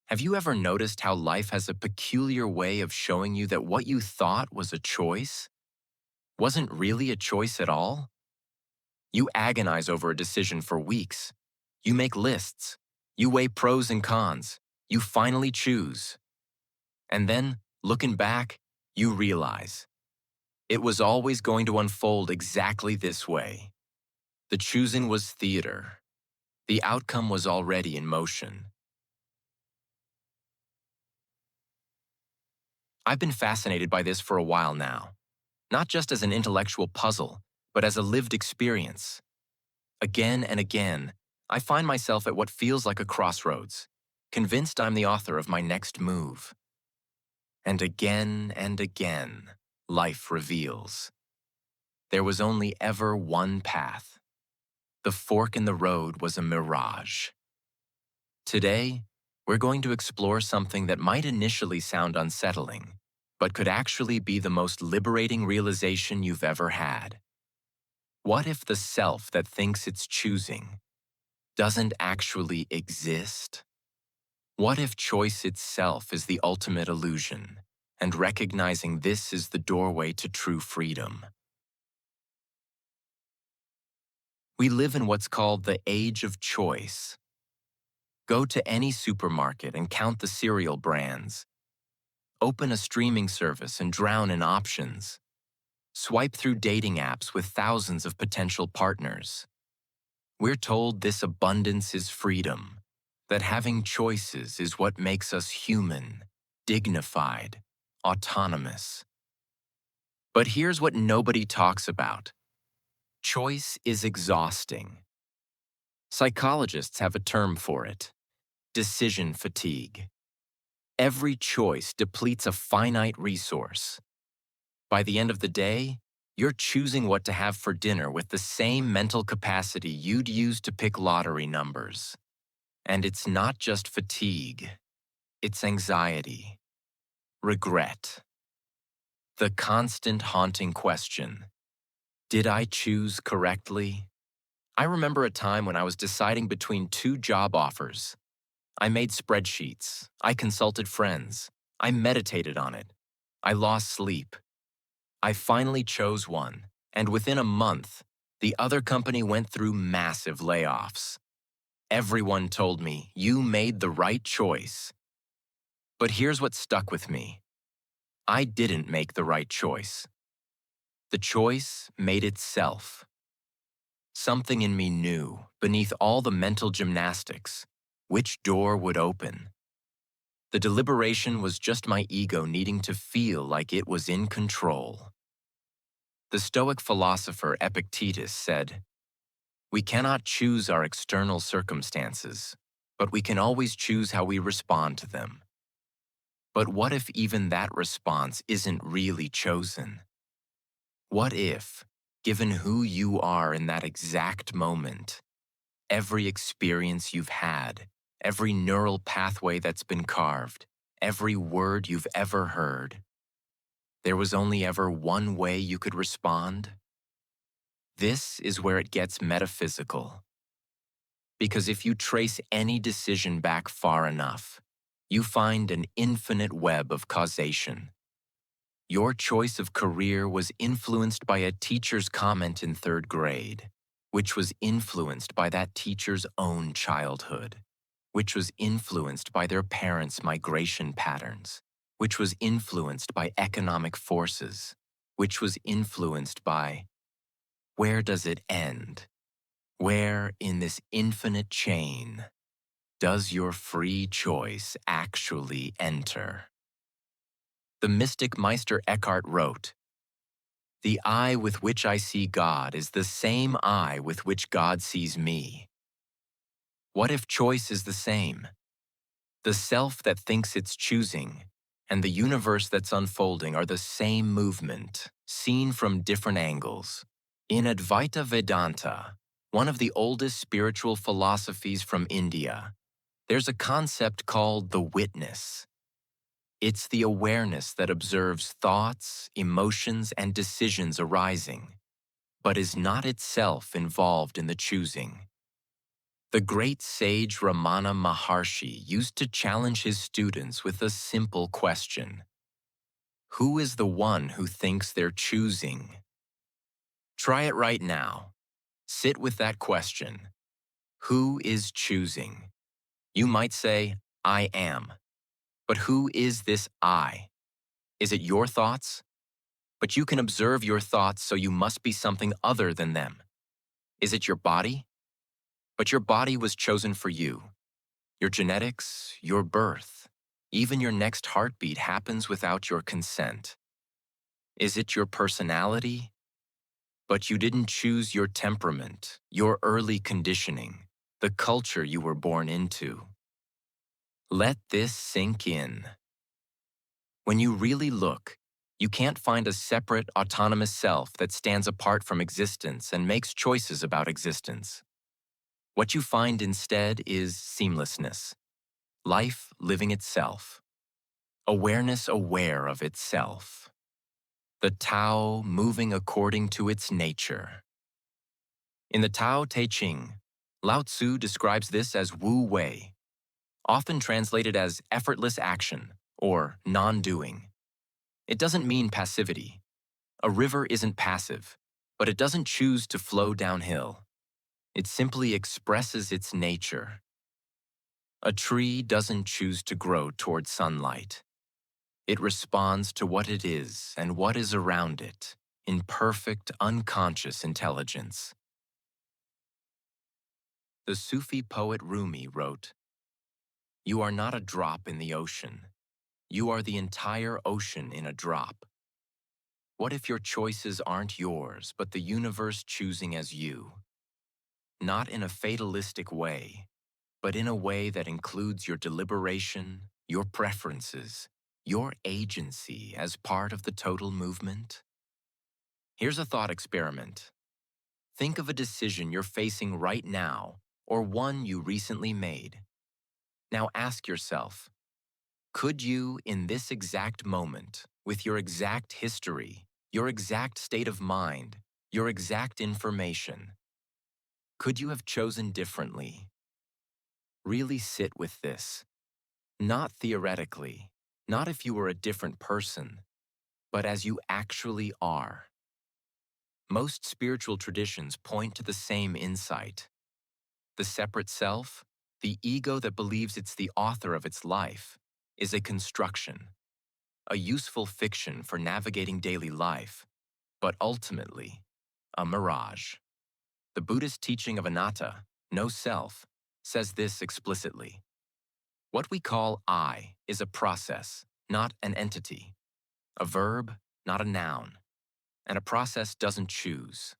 Have you ever noticed how life has a peculiar way of showing you that what you thought was a choice wasn't really a choice at all? You agonize over a decision for weeks. You make lists. You weigh pros and cons. You finally choose. And then, looking back, you realize it was always going to unfold exactly this way. The choosing was theater. The outcome was already in motion. I've been fascinated by this for a while now, not just as an intellectual puzzle, but as a lived experience. Again and again, I find myself at what feels like a crossroads, convinced I'm the author of my next move. And again, life reveals. There was only ever one path. The fork in the road was a mirage. Today, we're going to explore something that might initially sound unsettling, but could actually be the most liberating realization you've ever had. What if the self that thinks it's choosing doesn't actually exist? What if choice itself is the ultimate illusion, and recognizing this is the doorway to true freedom? We live in what's called the age of choice. Go to any supermarket and count the cereal brands. Open a streaming service and drown in options. Swipe through dating apps with thousands of potential partners. We're told this abundance is freedom, that having choices is what makes us human, dignified, autonomous. But here's what nobody talks about. Choice is exhausting. Psychologists have a term for it: decision fatigue. Every choice depletes a finite resource. By the end of the day, you're choosing what to have for dinner with the same mental capacity you'd use to pick lottery numbers. And it's not just fatigue, it's anxiety, regret, the constant haunting question: did I choose correctly? I remember a time when I was deciding between two job offers. I made spreadsheets, I consulted friends, I meditated on it, I lost sleep. I finally chose one, and within a month, the other company went through massive layoffs. Everyone told me, you made the right choice. But here's what stuck with me. I didn't make the right choice. The choice made itself. Something in me knew, beneath all the mental gymnastics, which door would open. The deliberation was just my ego needing to feel like it was in control. The Stoic philosopher Epictetus said, "We cannot choose our external circumstances, but we can always choose how we respond to them." But what if even that response isn't really chosen? What if, given who you are in that exact moment, every experience you've had, every neural pathway that's been carved, every word you've ever heard, there was only ever one way you could respond? This is where it gets metaphysical. Because if you trace any decision back far enough, you find an infinite web of causation. Your choice of career was influenced by a teacher's comment in third grade, which was influenced by that teacher's own childhood, which was influenced by their parents' migration patterns, which was influenced by economic forces, which was influenced by... Where does it end? Where in this infinite chain does your free choice actually enter? The mystic Meister Eckhart wrote, "The eye with which I see God is the same eye with which God sees me." What if choice is the same? The self that thinks it's choosing and the universe that's unfolding are the same movement, seen from different angles. In Advaita Vedanta, one of the oldest spiritual philosophies from India, there's a concept called the witness. It's the awareness that observes thoughts, emotions, and decisions arising, but is not itself involved in the choosing. The great sage Ramana Maharshi used to challenge his students with a simple question. Who is the one who thinks they're choosing? Try it right now. Sit with that question. Who is choosing? You might say, I am. But who is this I? Is it your thoughts? But you can observe your thoughts, so you must be something other than them. Is it your body? But your body was chosen for you. Your genetics, your birth, even your next heartbeat happens without your consent. Is it your personality? But you didn't choose your temperament, your early conditioning, the culture you were born into. Let this sink in. When you really look, you can't find a separate, autonomous self that stands apart from existence and makes choices about existence. What you find instead is seamlessness, life living itself, awareness aware of itself, the Tao moving according to its nature. In the Tao Te Ching, Lao Tzu describes this as Wu Wei, often translated as effortless action or non-doing. It doesn't mean passivity. A river isn't passive, but it doesn't choose to flow downhill. It simply expresses its nature. A tree doesn't choose to grow toward sunlight. It responds to what it is and what is around it in perfect, unconscious intelligence. The Sufi poet Rumi wrote, "You are not a drop in the ocean. You are the entire ocean in a drop." What if your choices aren't yours, but the universe choosing as you? Not in a fatalistic way, but in a way that includes your deliberation, your preferences, your agency as part of the total movement? Here's a thought experiment. Think of a decision you're facing right now, or one you recently made. Now ask yourself, could you, in this exact moment, with your exact history, your exact state of mind, your exact information, could you have chosen differently? Really sit with this. Not theoretically, not if you were a different person, but as you actually are. Most spiritual traditions point to the same insight. The separate self, the ego that believes it's the author of its life, is a construction, a useful fiction for navigating daily life, but ultimately, a mirage. The Buddhist teaching of anatta, no self, says this explicitly. What we call I is a process, not an entity, a verb, not a noun, and a process doesn't choose.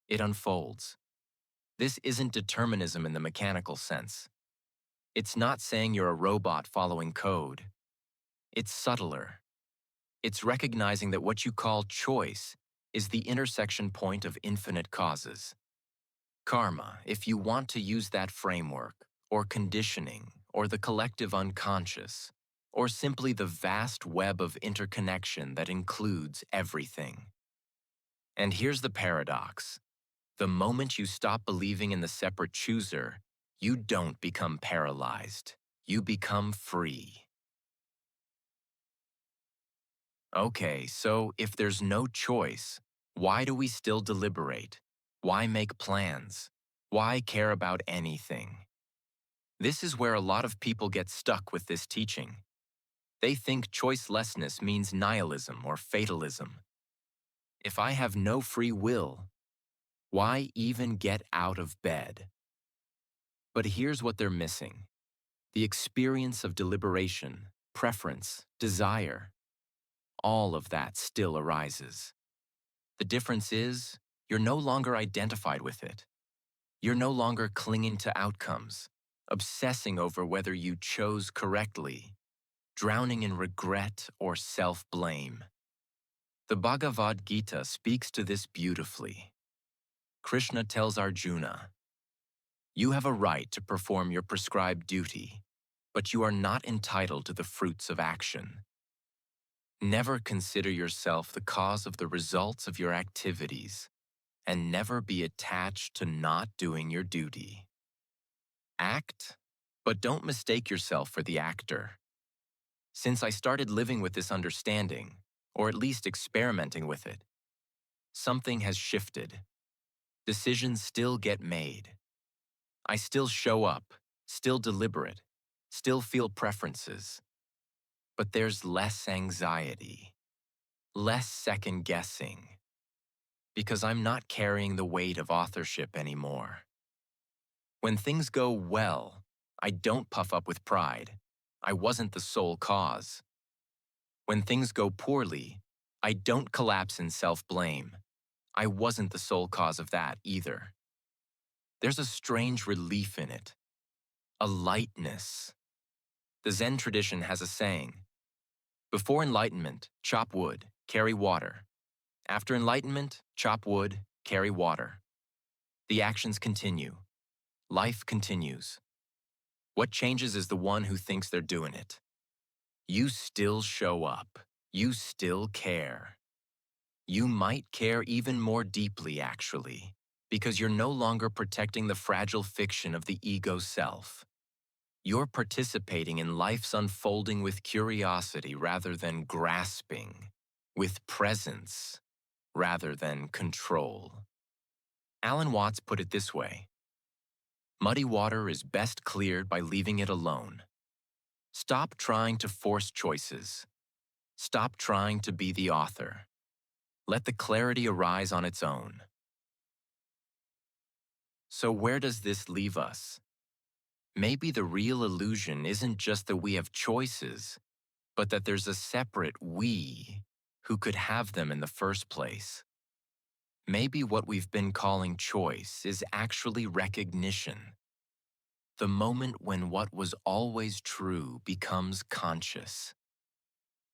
It unfolds. This isn't determinism in the mechanical sense. It's not saying you're a robot following code. It's subtler. It's recognizing that what you call choice is the intersection point of infinite causes. Karma, if you want to use that framework, or conditioning, or the collective unconscious, or simply the vast web of interconnection that includes everything. And here's the paradox. The moment you stop believing in the separate chooser, you don't become paralyzed. You become free. Okay, so if there's no choice, why do we still deliberate? Why make plans? Why care about anything? This is where a lot of people get stuck with this teaching. They think choicelessness means nihilism or fatalism. If I have no free will, why even get out of bed? But here's what they're missing. The experience of deliberation, preference, desire, all of that still arises. The difference is, you're no longer identified with it. You're no longer clinging to outcomes, obsessing over whether you chose correctly, drowning in regret or self-blame. The Bhagavad Gita speaks to this beautifully. Krishna tells Arjuna, "You have a right to perform your prescribed duty, but you are not entitled to the fruits of action. Never consider yourself the cause of the results of your activities, and never be attached to not doing your duty." Act, but don't mistake yourself for the actor. Since I started living with this understanding, or at least experimenting with it, something has shifted. Decisions still get made. I still show up, still deliberate, still feel preferences. But there's less anxiety, less second guessing, because I'm not carrying the weight of authorship anymore. When things go well, I don't puff up with pride. I wasn't the sole cause. When things go poorly, I don't collapse in self-blame. I wasn't the sole cause of that either. There's a strange relief in it, a lightness. The Zen tradition has a saying: before enlightenment, chop wood, carry water. After enlightenment, chop wood, carry water. The actions continue. Life continues. What changes is the one who thinks they're doing it. You still show up. You still care. You might care even more deeply, actually, because you're no longer protecting the fragile fiction of the ego self. You're participating in life's unfolding with curiosity rather than grasping, with presence rather than control. Alan Watts put it this way: muddy water is best cleared by leaving it alone. Stop trying to force choices. Stop trying to be the author. Let the clarity arise on its own. So where does this leave us? Maybe the real illusion isn't just that we have choices, but that there's a separate we who could have them in the first place. Maybe what we've been calling choice is actually recognition. The moment when what was always true becomes conscious.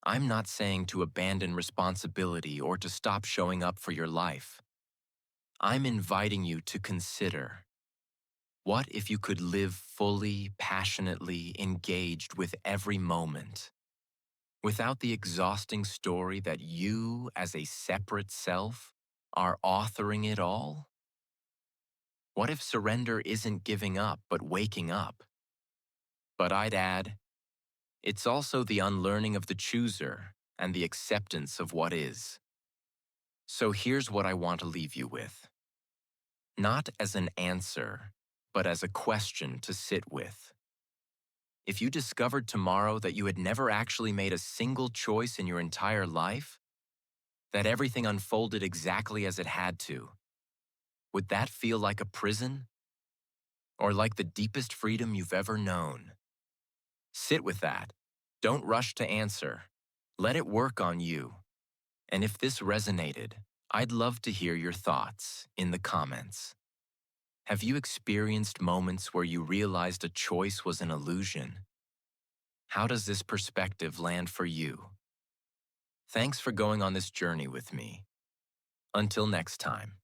I'm not saying to abandon responsibility or to stop showing up for your life. I'm inviting you to consider: what if you could live fully, passionately engaged with every moment, without the exhausting story that you, as a separate self, are authoring it all? What if surrender isn't giving up but waking up? But I'd add, it's also the unlearning of the chooser and the acceptance of what is. So here's what I want to leave you with. Not as an answer, but as a question to sit with. If you discovered tomorrow that you had never actually made a single choice in your entire life, that everything unfolded exactly as it had to, would that feel like a prison? Or like the deepest freedom you've ever known? Sit with that. Don't rush to answer. Let it work on you. And if this resonated, I'd love to hear your thoughts in the comments. Have you experienced moments where you realized a choice was an illusion? How does this perspective land for you? Thanks for going on this journey with me. Until next time.